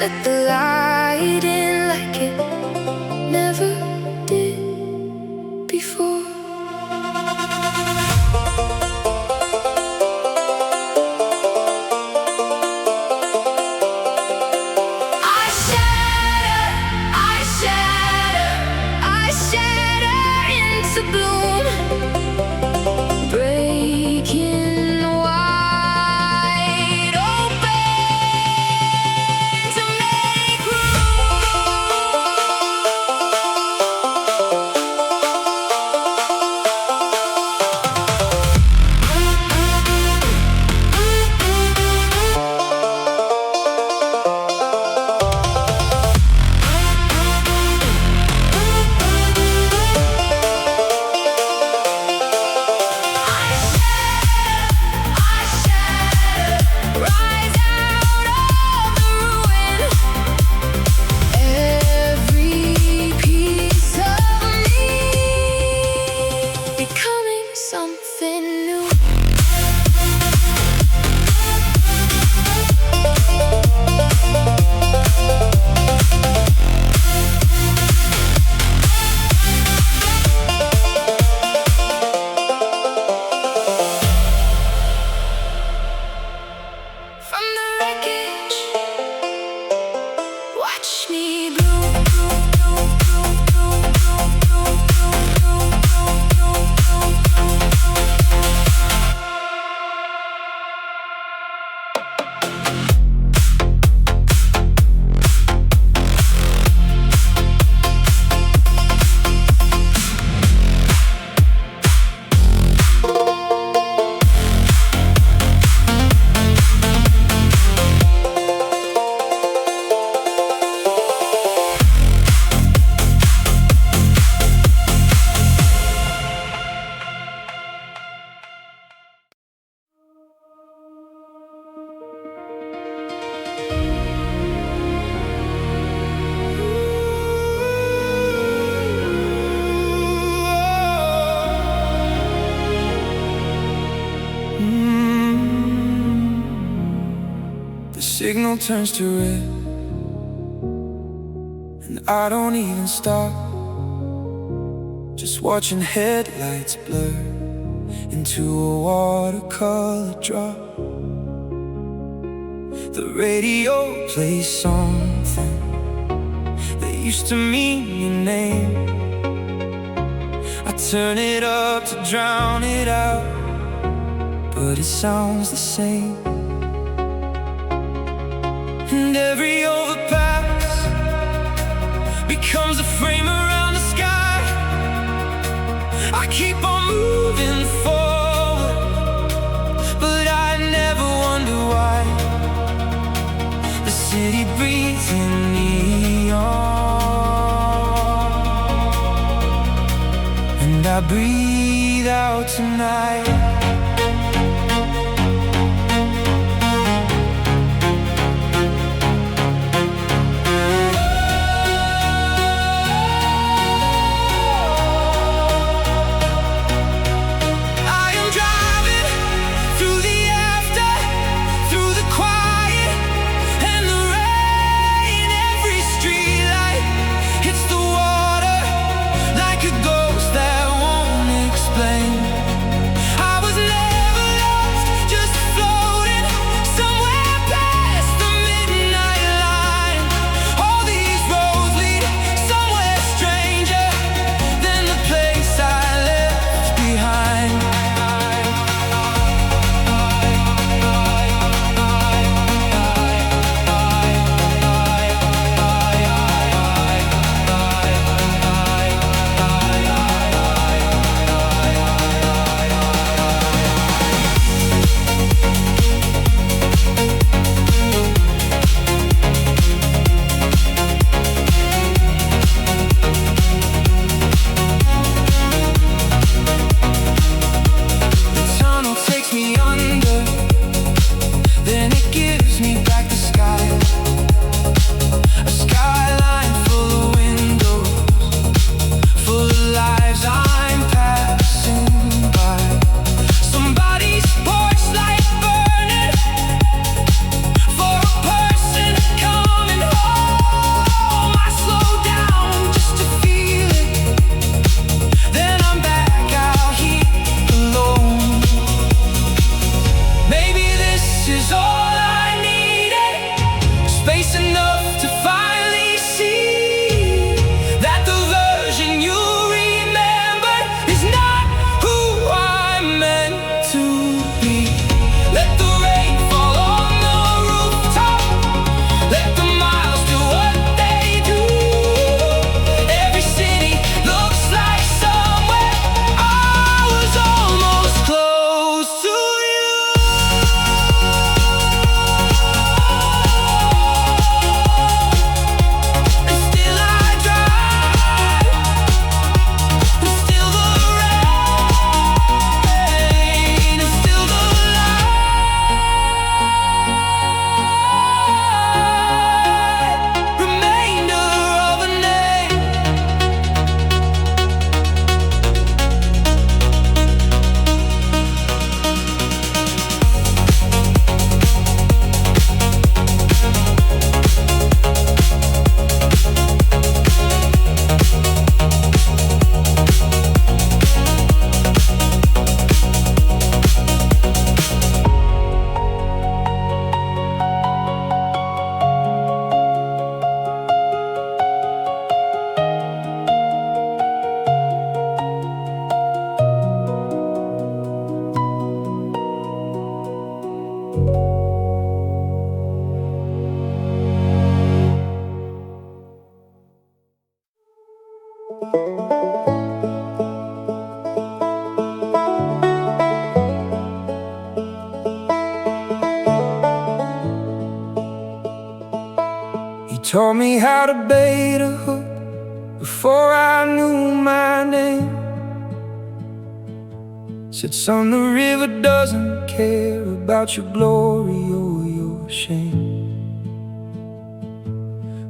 let the light in like it never did before. Bloom, breaking wide open to make signal turns to red, and I don't even stop, just watching headlights blur into a watercolor drop. The radio plays something that used to mean your name. I turn it up to drown it out, but it sounds the same. And every overpass becomes a frame around the sky. I keep on moving forward, but I never wonder why. The city breathes in neon, and I breathe out tonight. I was taught me how to bait a hook before I knew my name. Said, son, the river doesn't care about your glory or your shame.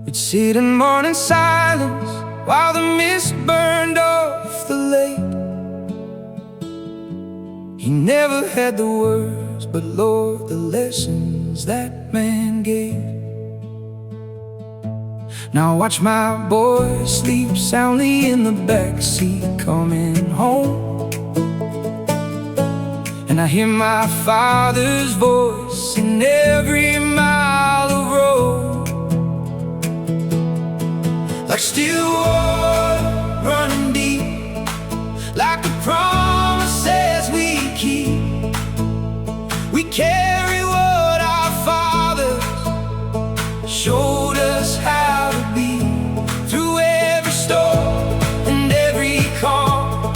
We'd sit in morning silence while the mist burned off the lake. He never had the words, but Lord, the lessons that man gave. Now watch my boy sleep soundly in the backseat coming home, and I hear my father's voice in every mile of road. Like still water running deep, like the promises we keep. We carry what our fathers showed us how to be. Through every storm and every calm,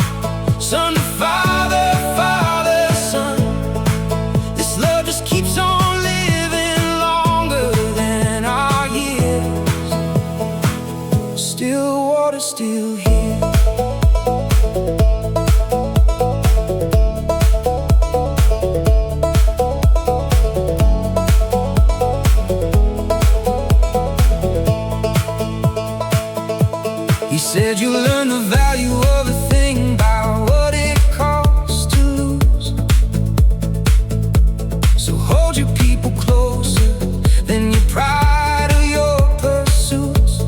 son to father, father to son, this love just keeps on living longer than our years. Still water, still here. He said you learn the value of a thing by what it costs to lose. So hold your people closer than your pride or your pursuits.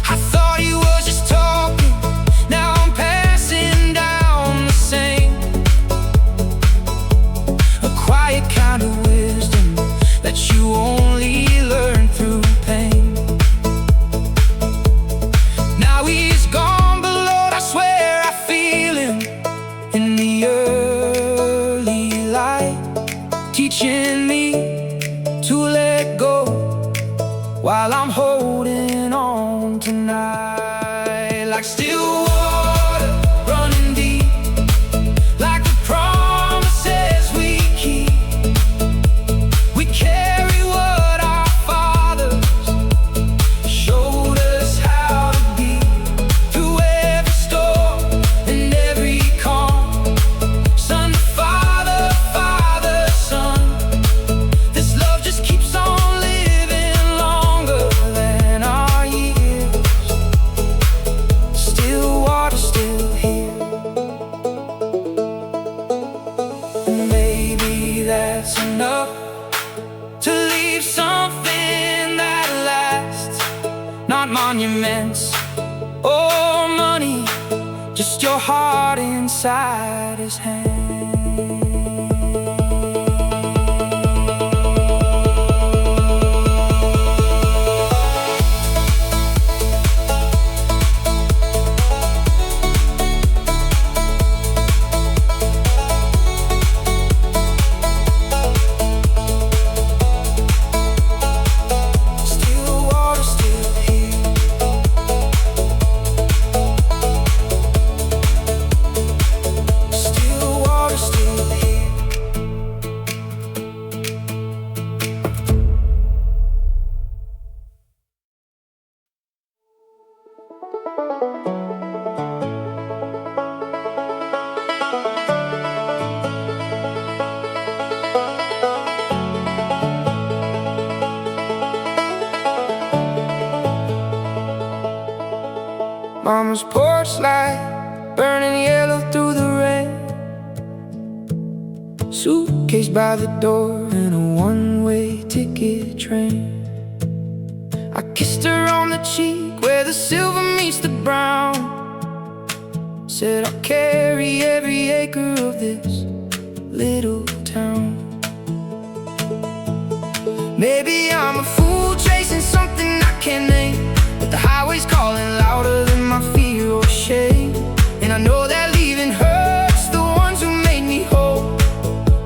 I thought he was just talking, now I'm passing down the same. A quiet kind of wisdom that you only learn through pain. He's gone, but Lord, I swear I feel him in the early light, teaching me to let go while I'm holding on tonight. Like still water running deep, like the promises we keep. We carry what our fathers showed us how to be. Through every storm and every calm, son to father, father to son, this love just keeps on living longer than our years. Still water, still here. And maybe that's enough to leave something that lasts. Not monuments or money, just your heart inside his hand. Still water, still here. Still water, still here. Mama's porch light burning yellow through the rain. Suitcase by the door and a one-way ticket train. I kissed her on the cheek where the silver meets the brown. Said I'll carry every acre of this little town. Maybe I'm a fool chasing something I can't name, but the highway's calling louder than my fear or shame. And I know that leaving hurts the ones who made me whole,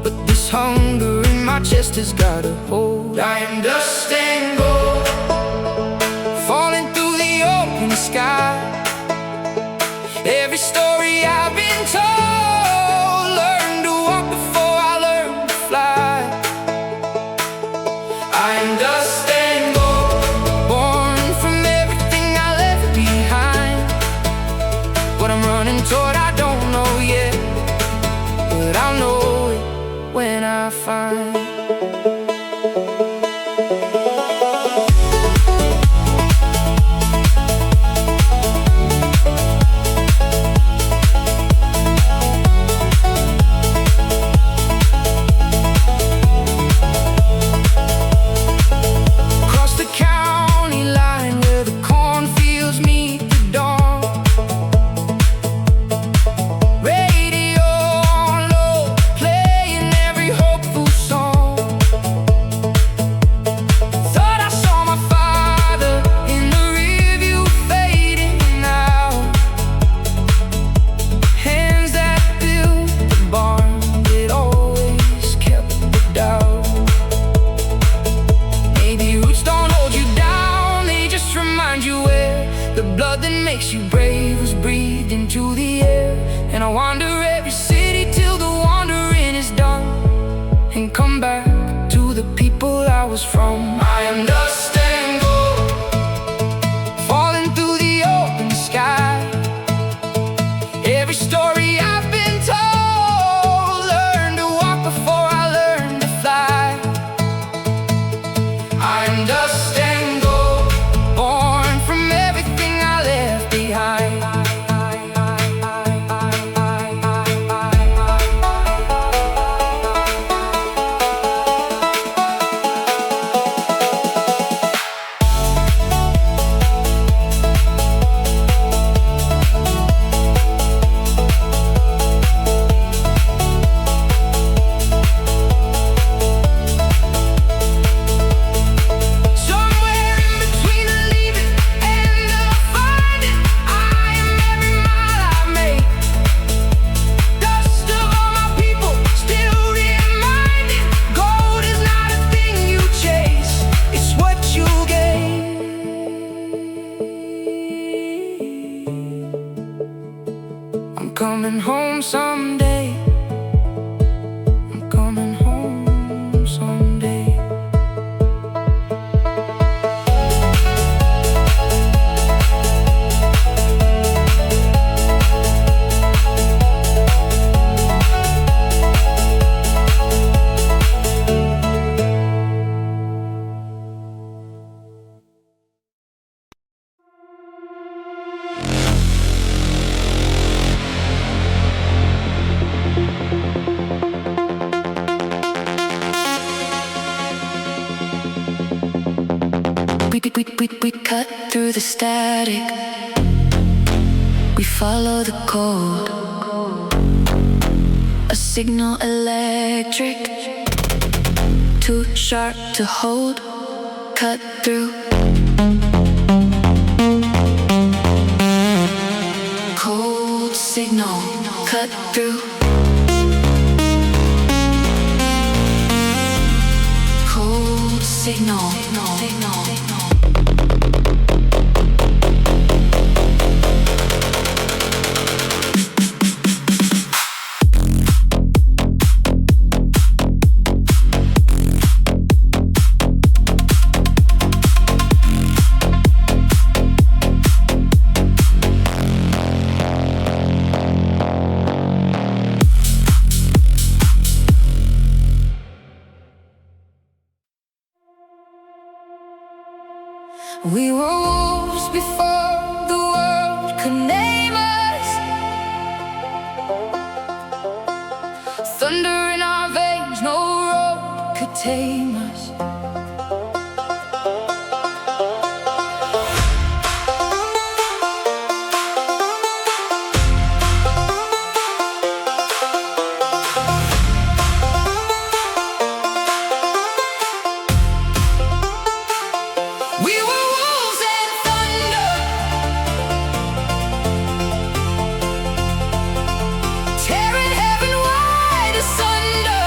but this hunger in my chest has got a hold. I am dust and gold, falling through the open sky. Every story I've been told, learn to walk before I learn to fly. I am dust and blood that makes you brave was breathed into the air. And I wander every city till the wandering is done, and come back to the people I was from. I am dust and gold, falling through the open sky. Every story I've been told, learned to walk before I learned to fly. I am dust and gold, born from everything I left behind. Coming home someday. I'm coming home someday. We cut through the static, we follow the code, a signal electric, too sharp to hold, cut through. Cold signal, cut through. Cold signal. We were wolves before the world could name us. Thunder in our veins, no road could tame us. We were wolves and thunder, tearing heaven wide asunder.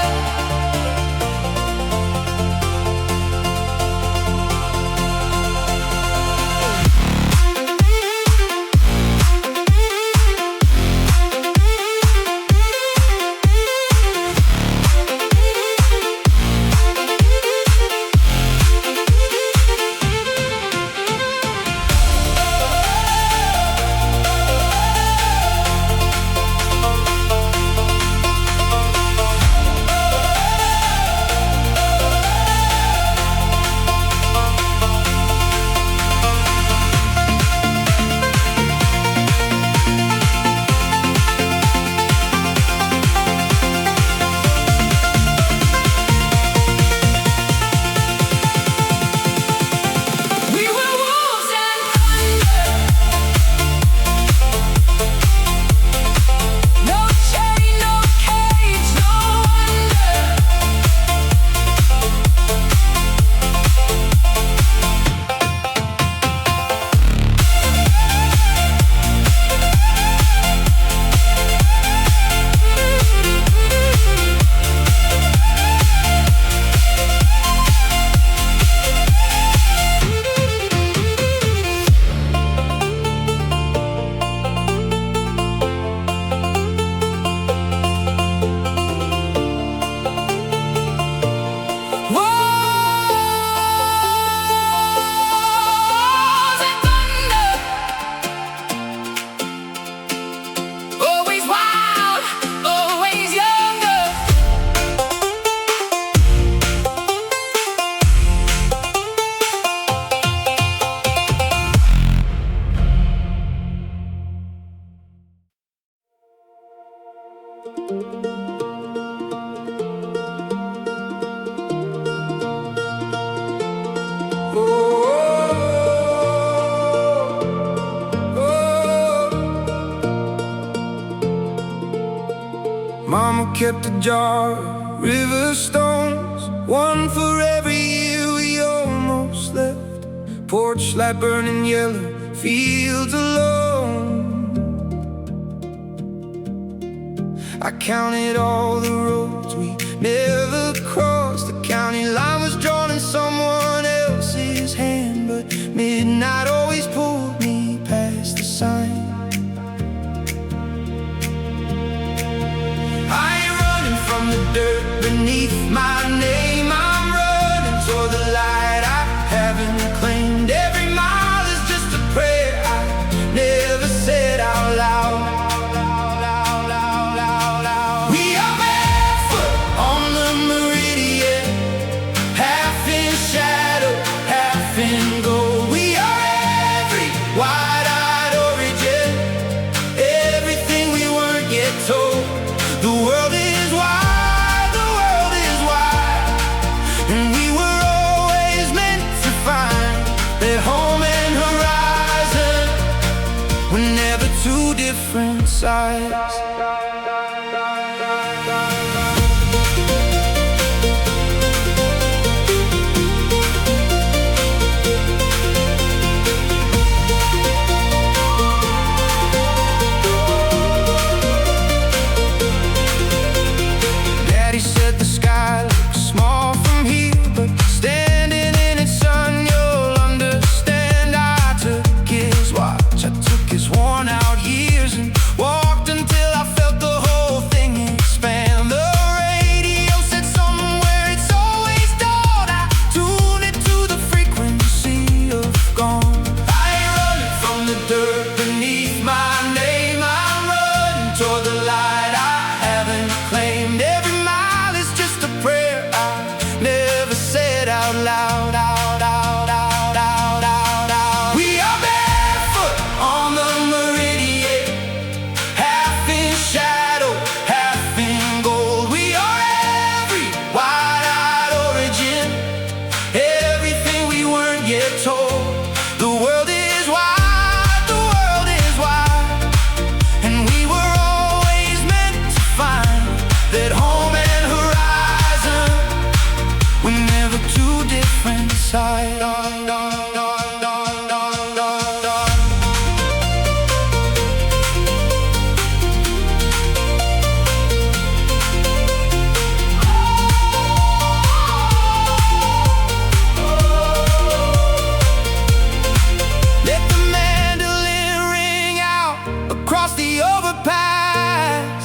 kept a jar of river stones, one for every year we almost left. Porchlight burning yellow, fields alone. I counted all the roads we never crossed. The county line was drawn in someone else's hand, but midnight always pulled me past the sign. I ain't running from the dirt beneath my name. I'm running toward the light I haven't claimed. Every mile is just a prayer I never said out loud. We are barefoot on the meridian, half in shadow, half in gold. We are every wide-eyed origin, everything we weren't yet told. The world is wide, the world is wide, and we were always meant to find that home and horizon were never two different sides. Daddy said the sky looks small from here, but standing in its sun you'll understand. I took his watch, I took his worn out years, and walked until I felt the whole thing expand. The radio said somewhere it's always dawn. I tuned it to the frequency of gone. I ain't running from the dirt beneath my name. I'm running toward the light I haven't claimed. Every mile is just a prayer I never said out loud. We are barefoot on the meridian, half in shadow, half in gold. We are every wide-eyed origin, everything we weren't yet told. The world is wide, the world is wide, and we were always meant to find that home and horizon were never two different sides. Let the mandolin ring out across the overpass.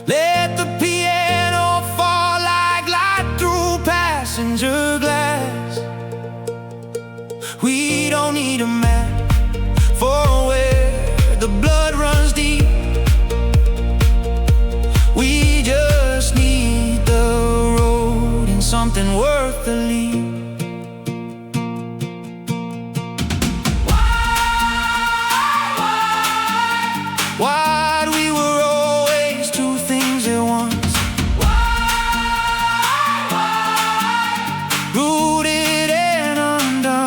Let the piano fall like light through passenger glass. We don't need a map for where the blood runs deep. We just need the road and something worth the leap. Why we were always two things at once. Rooted and undone.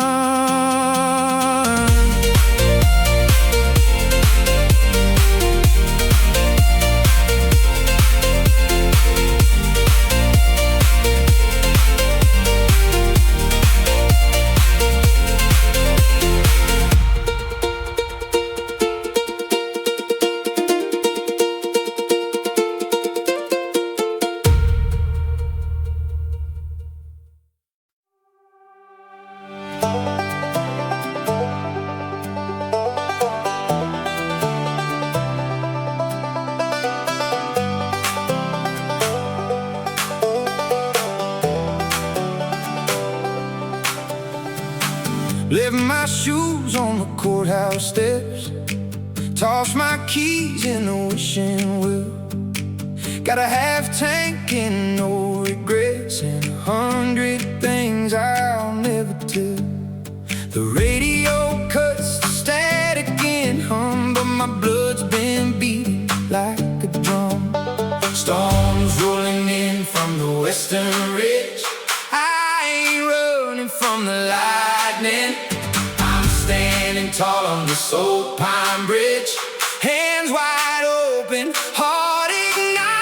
Left my shoes on the courthouse steps, tossed my keys in the wishing well. Got a half tank and no regrets, and 100 things I'll never tell. The radio cuts the static and hum, but my blood's been beating like a drum. Storms rolling in from the western ridge. I ain't running from the lightning. I'm standing tall on this old pine bridge, hands wide open, heart ignited.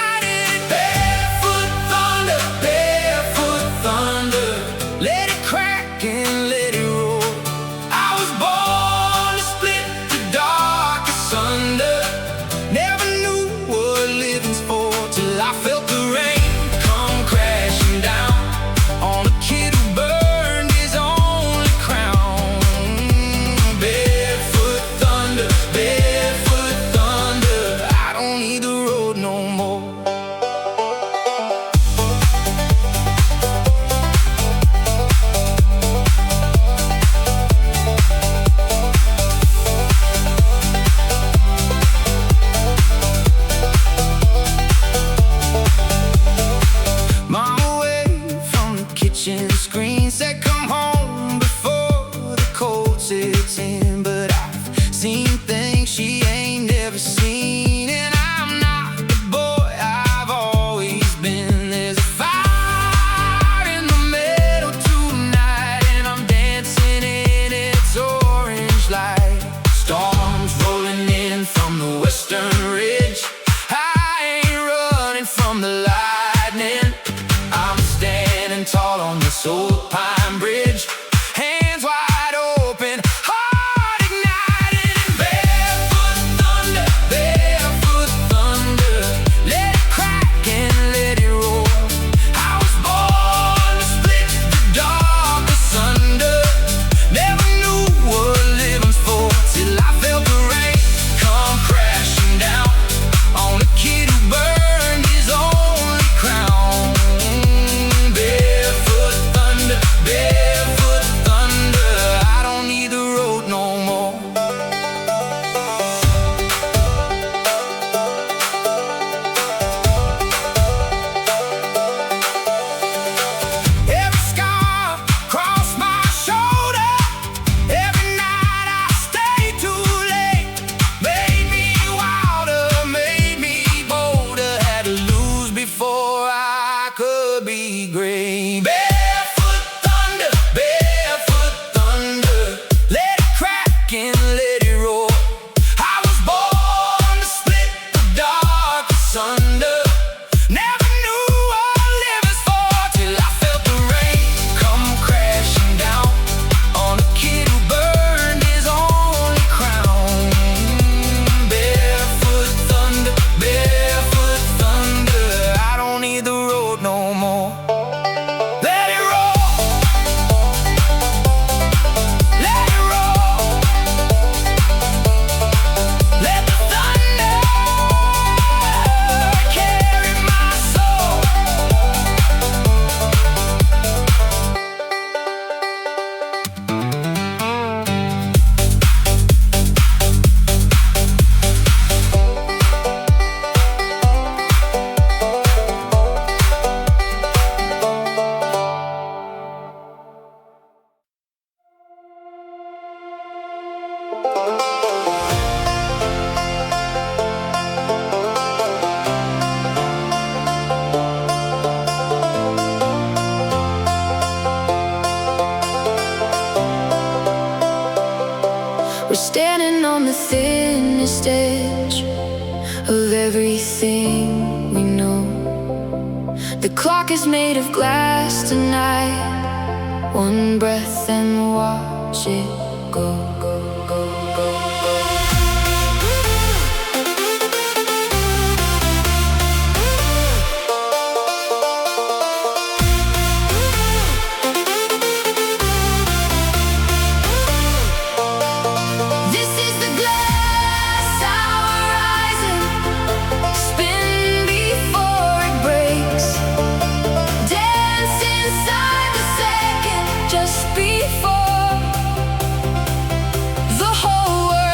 kitchen screen said come home before the cold sets in. But I've seen things she ain't never seen, and I'm not the boy I've always been. There's a fire in the middle tonight, and I'm dancing in its orange light. Storms rolling in from the western ridge. I ain't running from the lightning. I'm standing tall on this old pine bridge, hands wide open, heart ignited. And barefoot thunder, barefoot thunder, let it crack and let it roar. I was born to split the dark asunder. Never knew what living's for till I felt the rain come crashing down on a kid who burned his only crown. Barefoot thunder, barefoot thunder, I don't need the road no more. Every scar across my shoulder, every night I stayed too late, made me wilder, made me bolder. Had to lose before I could be great. Barefoot thunder, let it crack and let it roar. I was born to split the dark asunder. Never knew what living's for till I felt the rain come crashing down on a kid who burned his only crown. Barefoot thunder, I don't need the road no more. Let it roll, let it roll, let the thunder carry my soul. We're standing on the thinnest edge of everything we know. The clock is made of glass tonight. One breath and watch it go, go, go, go, go. This is the glass hour rising, spin before it breaks. Dance inside the second just before the whole world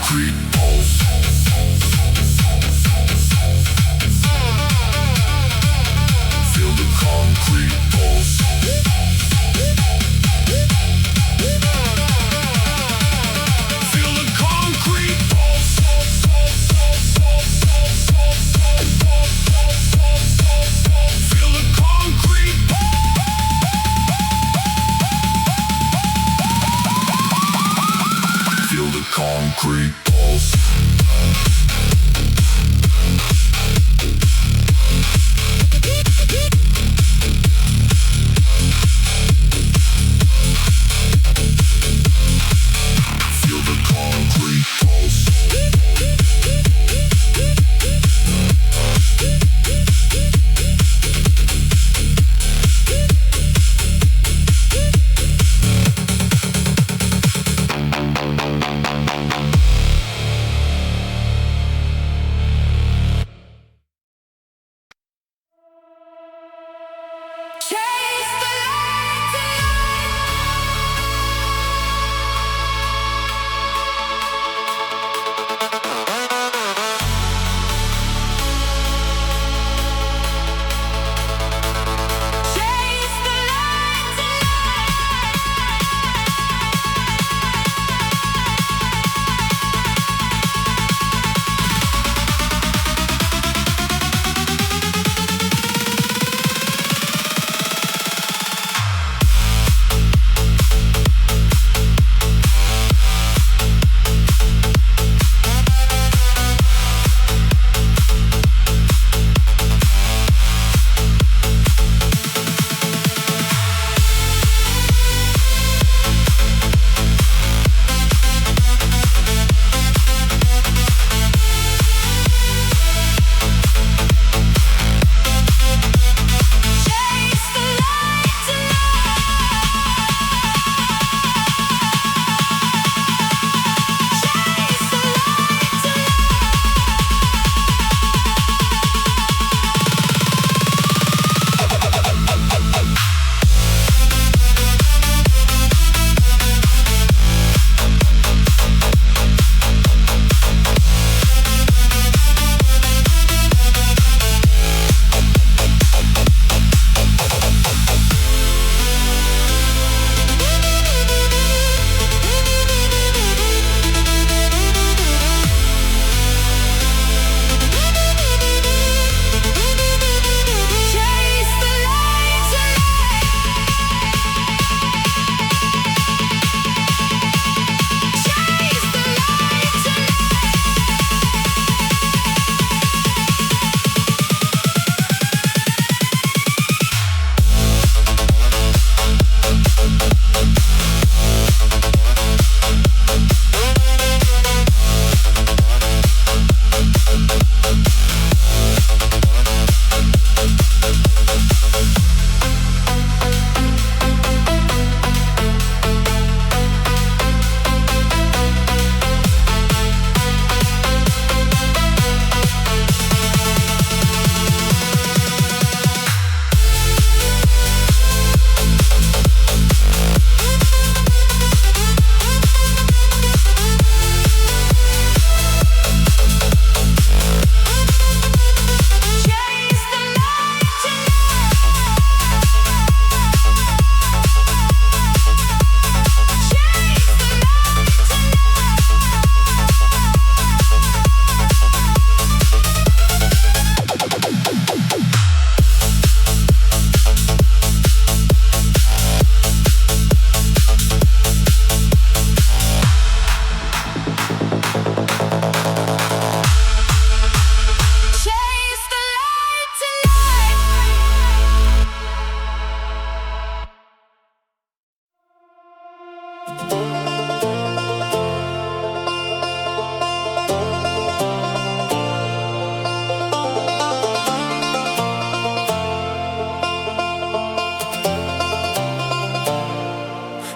concrete pulse. Feel the concrete pulse. Feel the concrete pulse. Feel the concrete pulse. Feel the concrete pulse. Feel the concrete pulse. Chase the light tonight. Chase the light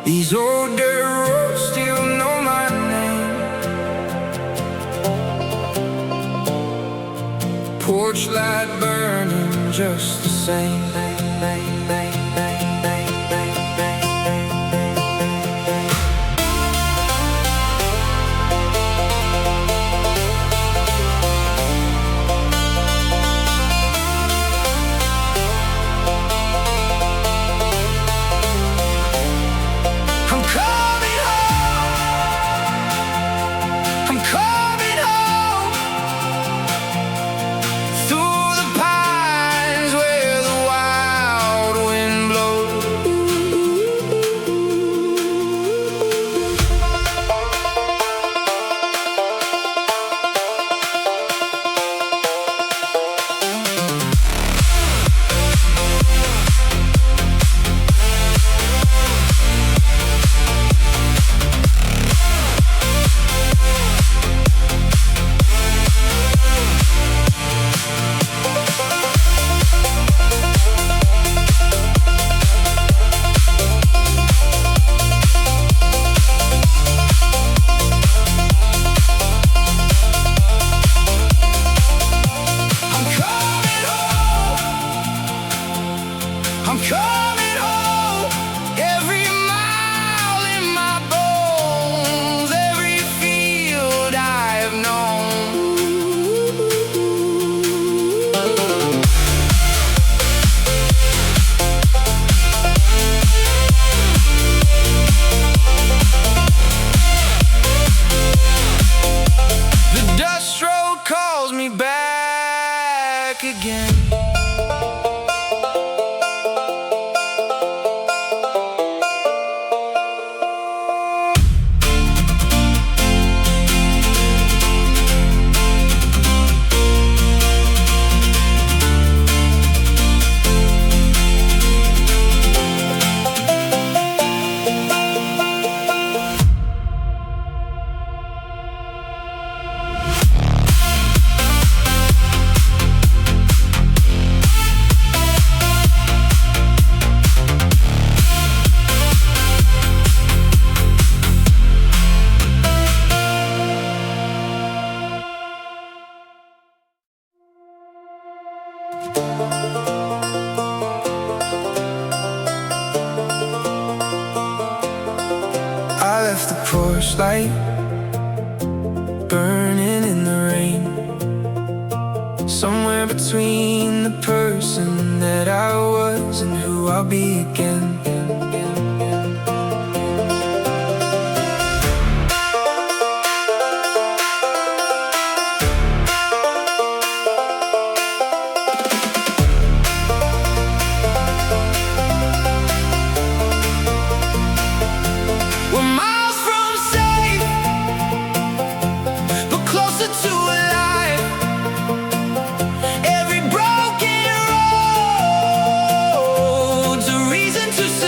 These old dirt roads still know my name. Porchlight burning just the same. left the porch light burning in the rain, somewhere between the person that I was and who I'll be again. To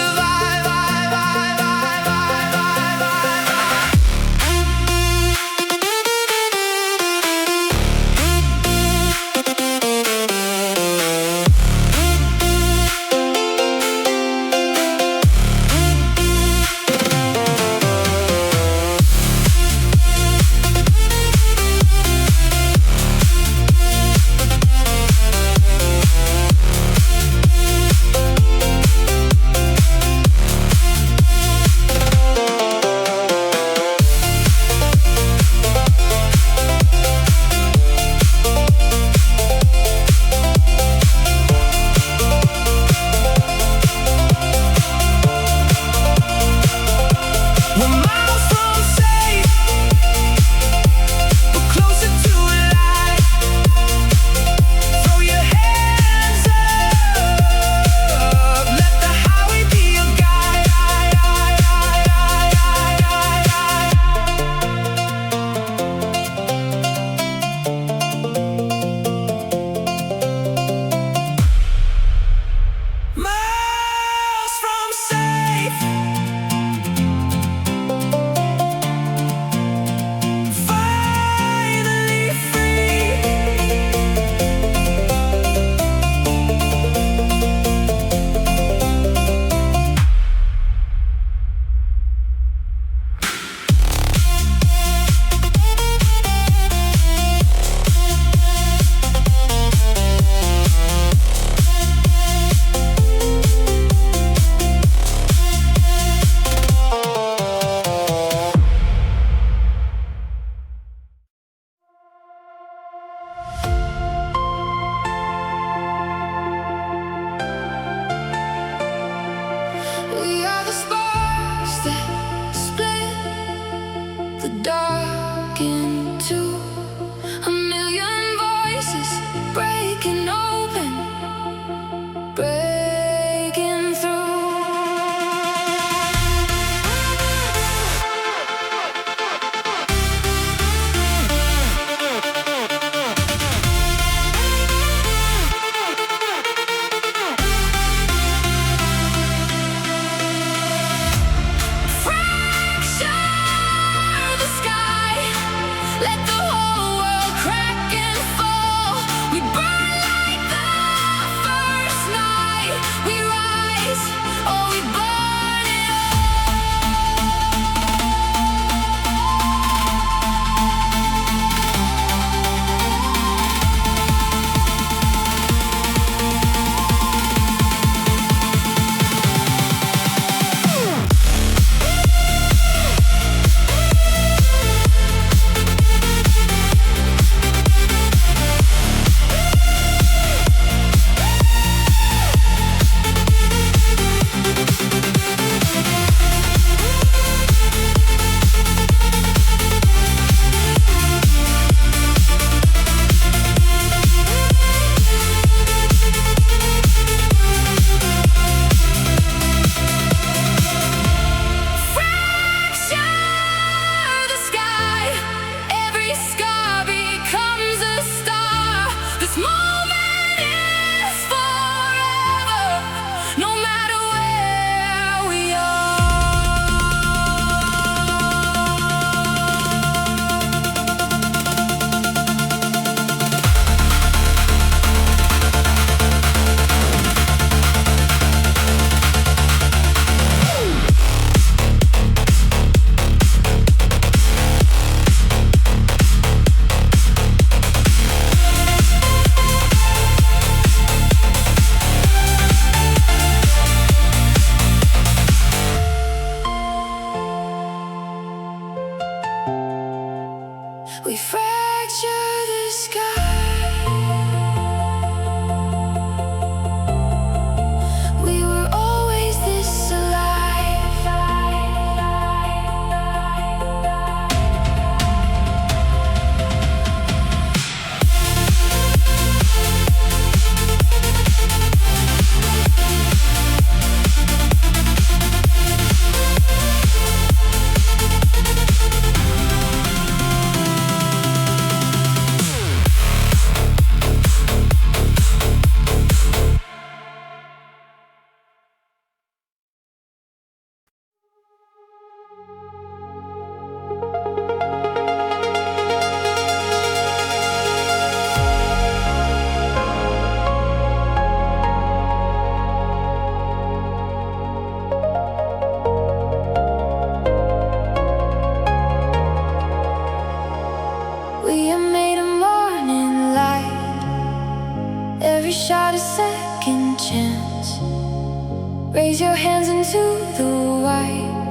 into the white.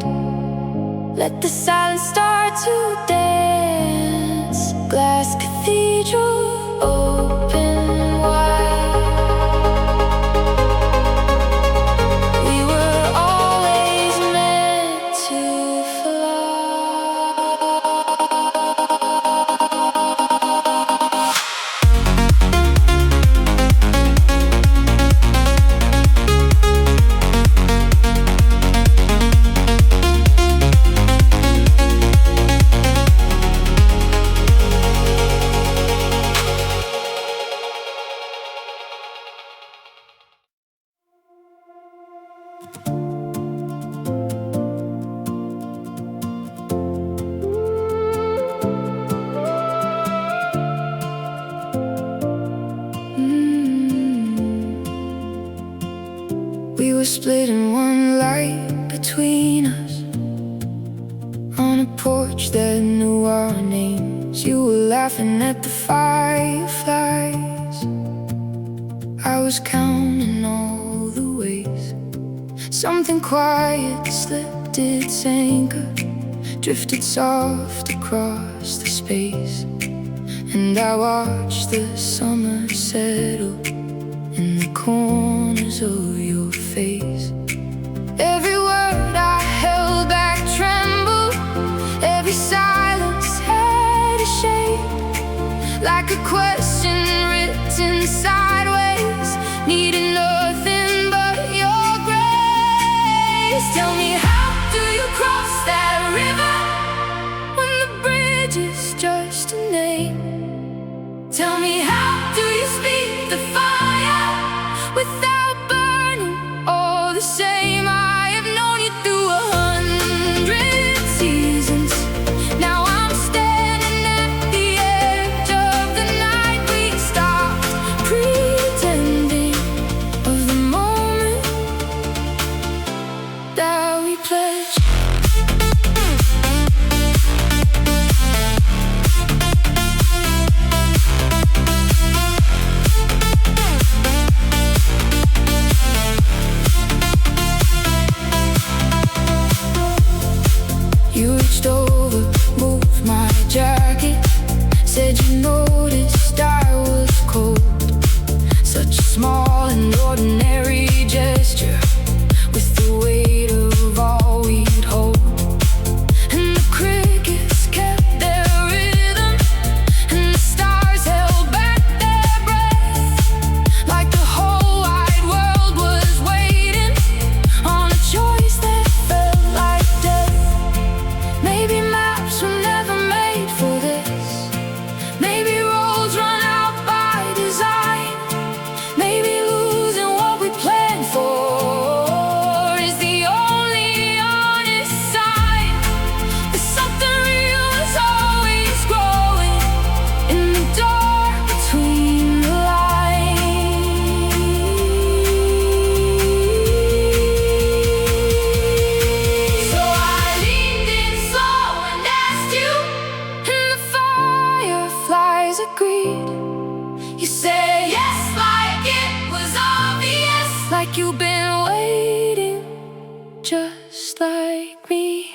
Let the silence start to dance. Glass cathedral open wide. We were always meant to We were splitting one light between us on a porch that knew our names. You were laughing at the fireflies. I was counting all the ways. Something quiet slipped its anchor, drifted soft across the space. And I watched the summer settle in the corners of your face. Every word I held back trembled. Every silence had a shape, like a question written sideways, needing nothing but your grace. Tell me, how do you cross that river when the bridge is just a name? Tell me, how do you speak the fire without burning all the same? I have known you through 100 seasons. Now I'm standing at the edge of the night. We stopped pretending of the moment that we pledged. You reached over, moved my jacket, said you noticed I was cold. Such a small and ordinary gesture, with the weight of all we'd hold. And the crickets kept their rhythm, and the stars held back their breath, like the whole wide world was waiting on a choice that felt like death. Maybe maps were never made for this. Maybe roads run out by design. Maybe losing what we planned for is the only honest sign that something real is always growing in the dark between the lines. So I leaned in slow and asked you, and the fireflies agreed. You say yes like it was obvious, like you've been waiting, just like me.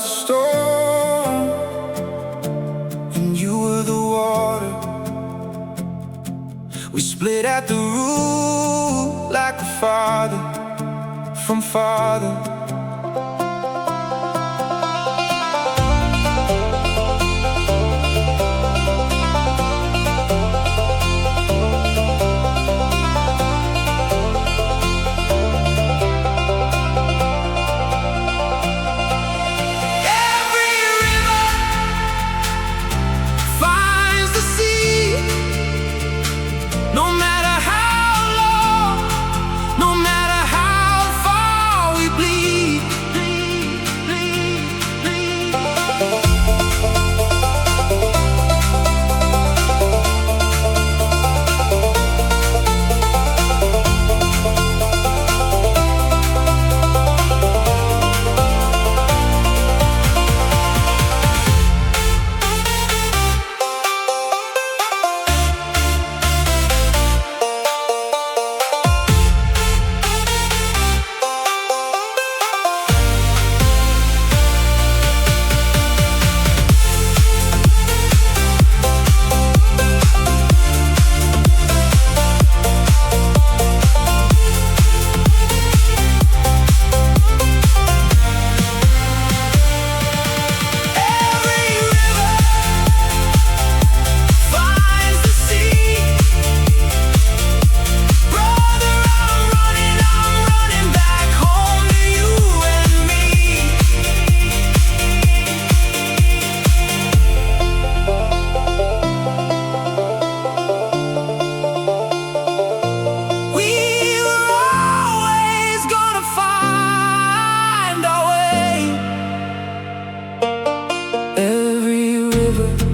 was the storm, and you were the water. We split at the root like a father from father. Every river